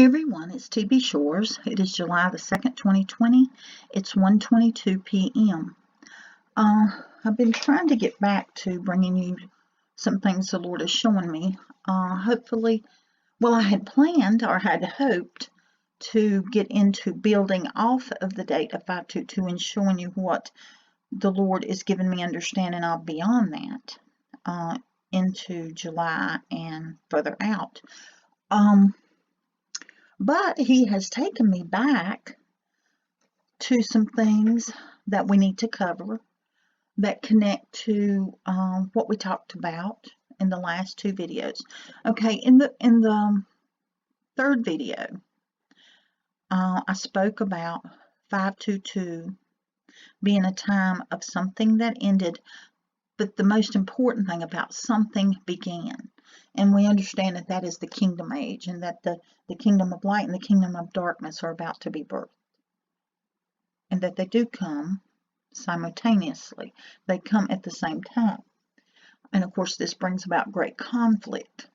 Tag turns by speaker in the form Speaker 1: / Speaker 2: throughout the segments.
Speaker 1: Hey everyone, it's TB Shores. It is July the 2nd, 2020. It's 1:22 p.m. I've been trying to get back to bringing you some things the Lord is showing me. Hopefully, I had planned or had hoped to get into building off of the date of 522 and showing you what the Lord is giving me understanding of beyond that, into July and further out. But he has taken me back to some things that we need to cover that connect to what we talked about in the last two videos. Okay, in the third video, I spoke about 522 being a time of something that ended, but the most important thing about something began. And we understand that that is the kingdom age, and that the kingdom of light and the kingdom of darkness are about to be birthed. And that they do come simultaneously. They come at the same time. And of course, this brings about great conflict.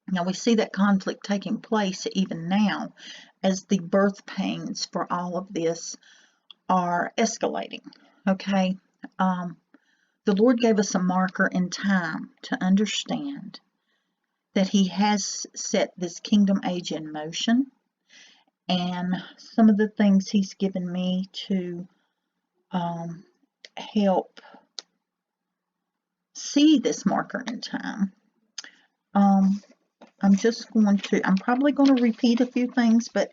Speaker 1: Now, we see that conflict taking place even now as the birth pains for all of this are escalating. Okay? The Lord gave us a marker in time to understand that He has set this kingdom age in motion, and some of the things He's given me to help see this marker in time. I'm probably going to repeat a few things, but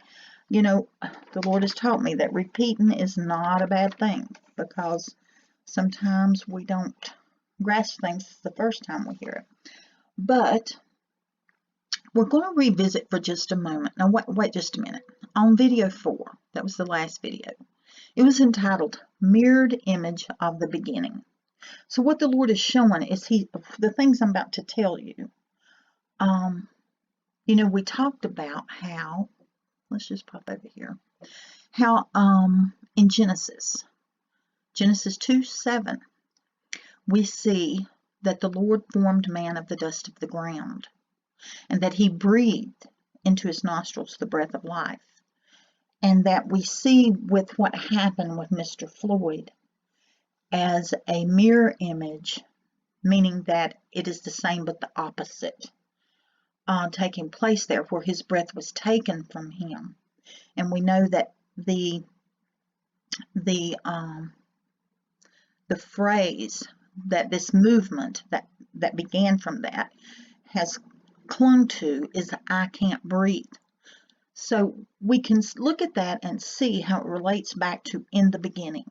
Speaker 1: you know, the Lord has taught me that repeating is not a bad thing, because sometimes we don't grasp things the first time we hear it. But we're going to revisit for just a moment. Now, wait just a minute. On video 4, that was the last video, it was entitled Mirrored Image of the Beginning. So what the Lord is showing is the things I'm about to tell you. You know, we talked about how, let's just pop over here, how in Genesis 2:7, we see that the Lord formed man of the dust of the ground, and that He breathed into his nostrils the breath of life. And that we see with what happened with Mr. Floyd as a mirror image, meaning that it is the same but the opposite, taking place there, where his breath was taken from him. And we know that the phrase that this movement that began from that has clung to is I can't breathe. So we can look at that and see how it relates back to in the beginning,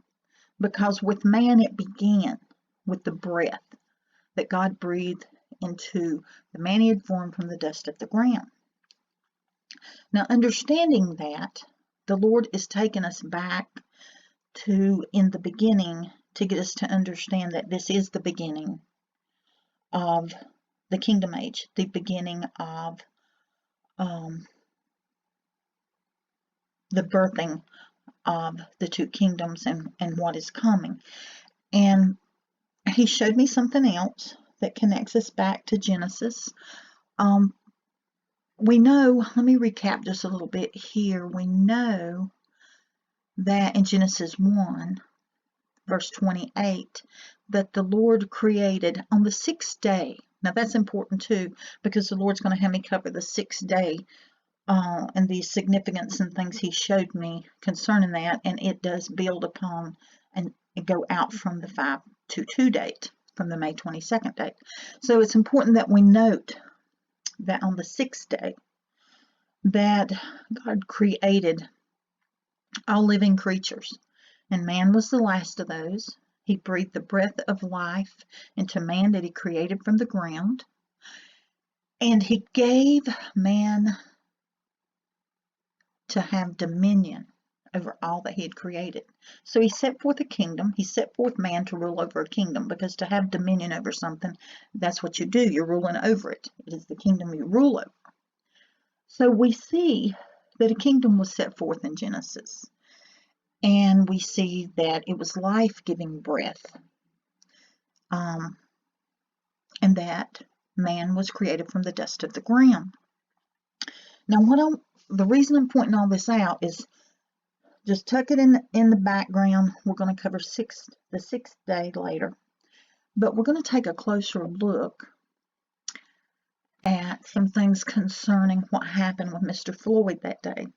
Speaker 1: because with man it began with the breath that God breathed into the man He had formed from the dust of the ground. Now, understanding that, the Lord is taking us back to in the beginning to get us to understand that this is the beginning of the kingdom age, the beginning of the birthing of the two kingdoms and what is coming. And He showed me something else that connects us back to Genesis. We know, let me recap just a little bit here. We know that in Genesis 1, verse 28, that the Lord created on the 6th day. Now that's important too, because the Lord's going to have me cover the 6th day and the significance and things He showed me concerning that, and it does build upon and go out from the 522 date, from the May 22nd date. So it's important that we note that on the 6th day that God created all living creatures, and man was the last of those. He breathed the breath of life into man that He created from the ground, and He gave man to have dominion over all that He had created. So He set forth a kingdom. He set forth man to rule over a kingdom, because to have dominion over something, that's what you do. You're ruling over it. It is the kingdom you rule over. So we see that a kingdom was set forth in Genesis, and we see that it was life-giving breath, and that man was created from the dust of the ground. Now, what I the reason I'm pointing all this out is just tuck it in the background. We're going to cover the sixth day later, but we're going to take a closer look at some things concerning what happened with Mr. Floyd that day.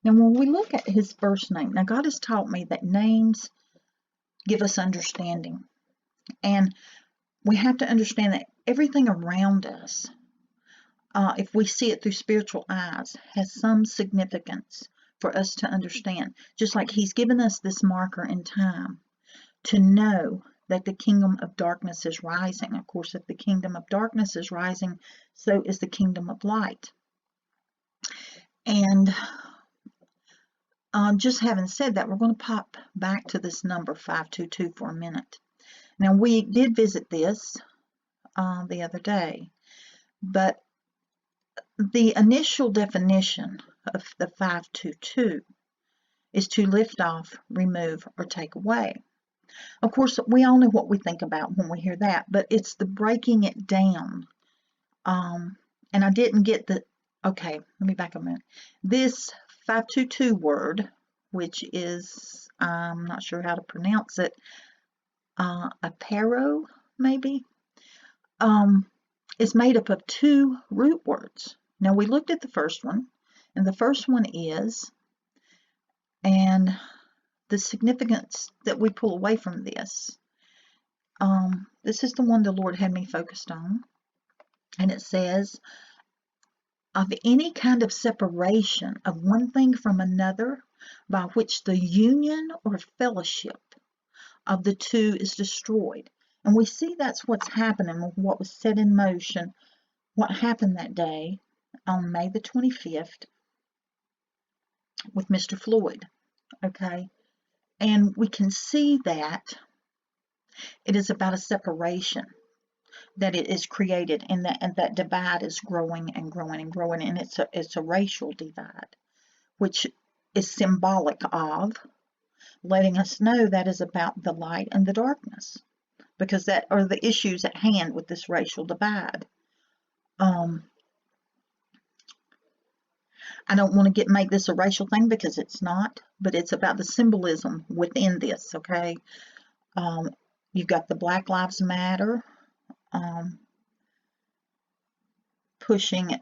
Speaker 1: Now, when we look at his first name, now God has taught me that names give us understanding, and we have to understand that everything around us, if we see it through spiritual eyes, has some significance for us to understand. Just like He's given us this marker in time to know that the kingdom of darkness is rising. Of course, if the kingdom of darkness is rising, so is the kingdom of light. And just having said that, we're going to pop back to this number 522 for a minute. Now, we did visit this the other day, but the initial definition of the 522 is to lift off, remove, or take away. Of course, we all know what we think about when we hear that, but it's the breaking it down. And I didn't get okay, let me back a minute. This 522 word, which is, I'm not sure how to pronounce it, aparo, maybe, is made up of two root words. Now, we looked at the first one, and the first one is, and the significance that we pull away from this, this is the one the Lord had me focused on, and it says, of any kind of separation of one thing from another by which the union or fellowship of the two is destroyed. And we see that's what's happening with what was set in motion, what happened that day on May the 25th with Mr. Floyd, okay? And we can see that it is about a separation that it is created, and that divide is growing and growing and growing, and it's a racial divide, which is symbolic of letting us know that is about the light and the darkness, because that are the issues at hand with this racial divide. I don't want to make this a racial thing, because it's not, but it's about the symbolism within this, okay? You've got the Black Lives Matter pushing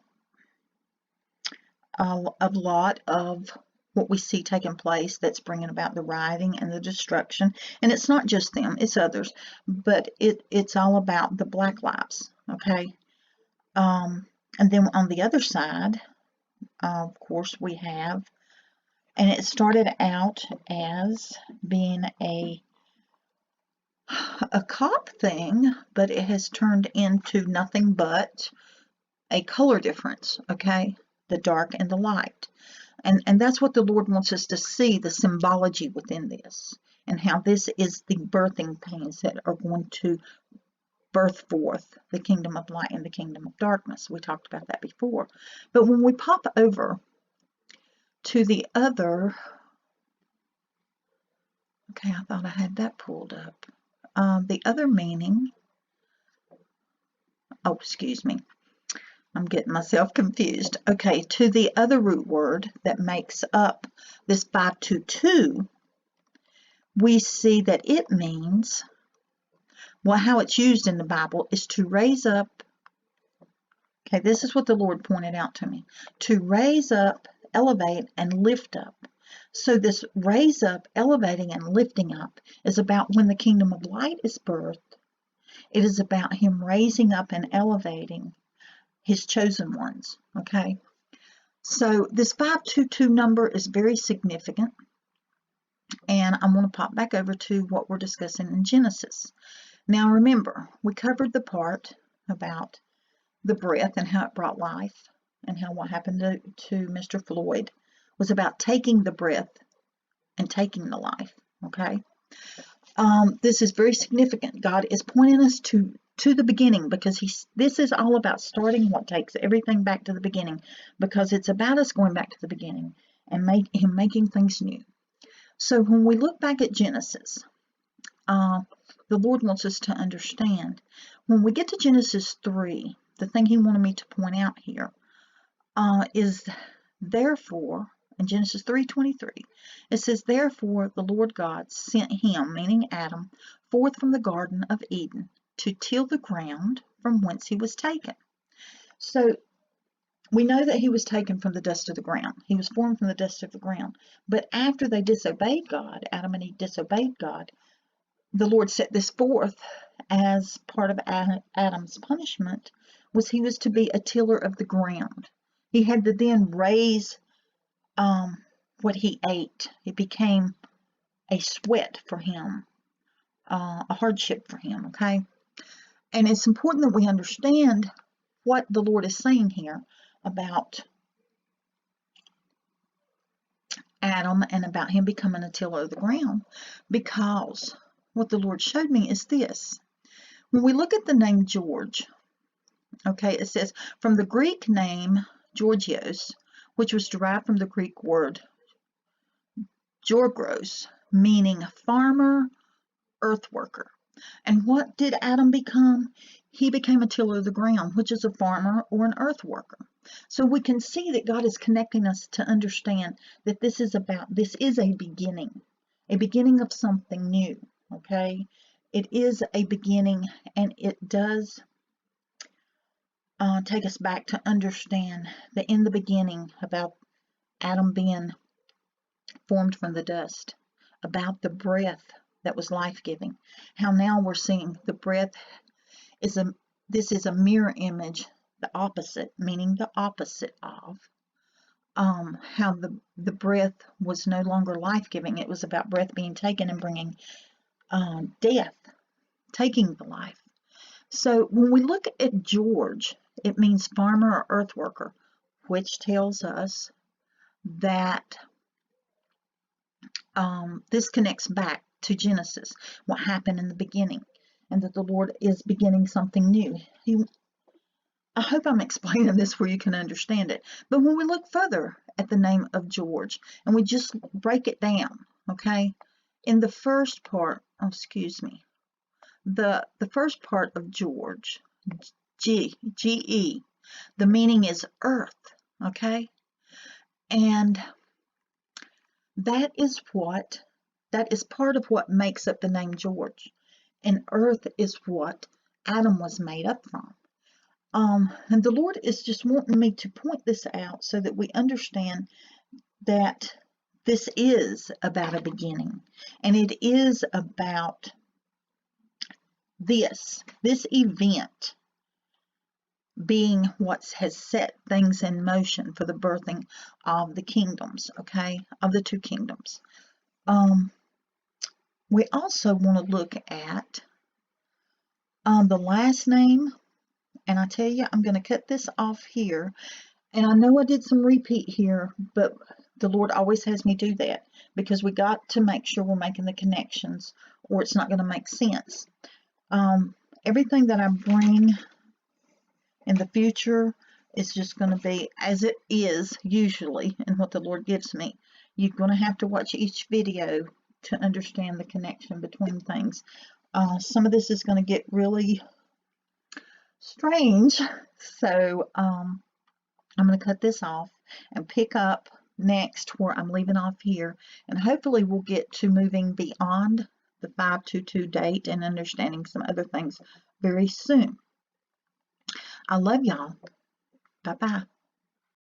Speaker 1: a lot of what we see taking place that's bringing about the rioting and the destruction. And it's not just them, it's others, but it's all about the Black lives, okay? And then on the other side, of course, we have, and it started out as being a cop thing, but it has turned into nothing but a color difference, okay? The dark and the light. And that's what the Lord wants us to see, the symbology within this, and how this is the birthing pains that are going to birth forth the kingdom of light and the kingdom of darkness. We talked about that before. But when we pop over to the other, okay, I thought I had that pulled up. The other meaning, oh, excuse me, I'm getting myself confused. Okay, to the other root word that makes up this 522, we see that it means, well, how it's used in the Bible is to raise up. Okay, this is what the Lord pointed out to me. To raise up, elevate, and lift up. So this raise up, elevating, and lifting up is about when the kingdom of light is birthed. It is about Him raising up and elevating His chosen ones, okay? So this 522 number is very significant, and I'm going to pop back over to what we're discussing in Genesis. Now remember, we covered the part about the breath and how it brought life, and how what happened to Mr. Floyd was about taking the breath and taking the life, okay? This is very significant. God is pointing us to the beginning, because this is all about starting what takes everything back to the beginning, because it's about us going back to the beginning and Him making things new. So when we look back at Genesis, the Lord wants us to understand, when we get to Genesis 3, the thing He wanted me to point out here is Therefore, in Genesis 3:23, it says, therefore the Lord God sent him, meaning Adam, forth from the Garden of Eden to till the ground from whence he was taken. So we know that he was taken from the dust of the ground. He was formed from the dust of the ground. But after they disobeyed God, Adam and Eve disobeyed God, the Lord set this forth as part of Adam's punishment, was he was to be a tiller of the ground. He had to then raise what he ate. It became a sweat for him, a hardship for him, okay? And it's important that we understand what the Lord is saying here about Adam and about him becoming a tiller of the ground, because what the Lord showed me is this. When we look at the name George, okay, it says from the Greek name Georgios, which was derived from the Greek word Georgos, meaning farmer, earth worker. And what did Adam become? He became a tiller of the ground, which is a farmer or an earth worker. So we can see that God is connecting us to understand that this is a beginning of something new, okay? It is a beginning, and it does take us back to understand that in the beginning, about Adam being formed from the dust, about the breath that was life-giving, how now we're seeing the breath this is a mirror image, the opposite, meaning the opposite of how the breath was no longer life-giving. It was about breath being taken and bringing death, taking the life. So when we look at George, it means farmer or earth worker, which tells us that this connects back to Genesis, what happened in the beginning, and that the Lord is beginning something new. I hope I'm explaining this where you can understand it. But when we look further at the name of George, and we just break it down, okay, in the first part, the first part of George, G-E, the meaning is earth, okay, and that is part of what makes up the name George, and earth is what Adam was made up from. And the Lord is just wanting me to point this out so that we understand that this is about a beginning, and it is about this event being what has set things in motion for the birthing of the kingdoms, okay, of the two kingdoms. We also want to look at the last name, and I tell you, I'm going to cut this off here, and I know I did some repeat here, but the Lord always has me do that, because we got to make sure we're making the connections, or it's not going to make sense. Everything that I bring in the future is just going to be as it is usually, and what the Lord gives me. You're going to have to watch each video to understand the connection between things. Some of this is going to get really strange, so I'm going to cut this off and pick up next where I'm leaving off here, and hopefully we'll get to moving beyond the 522 date and understanding some other things very soon. I love y'all. Bye-bye.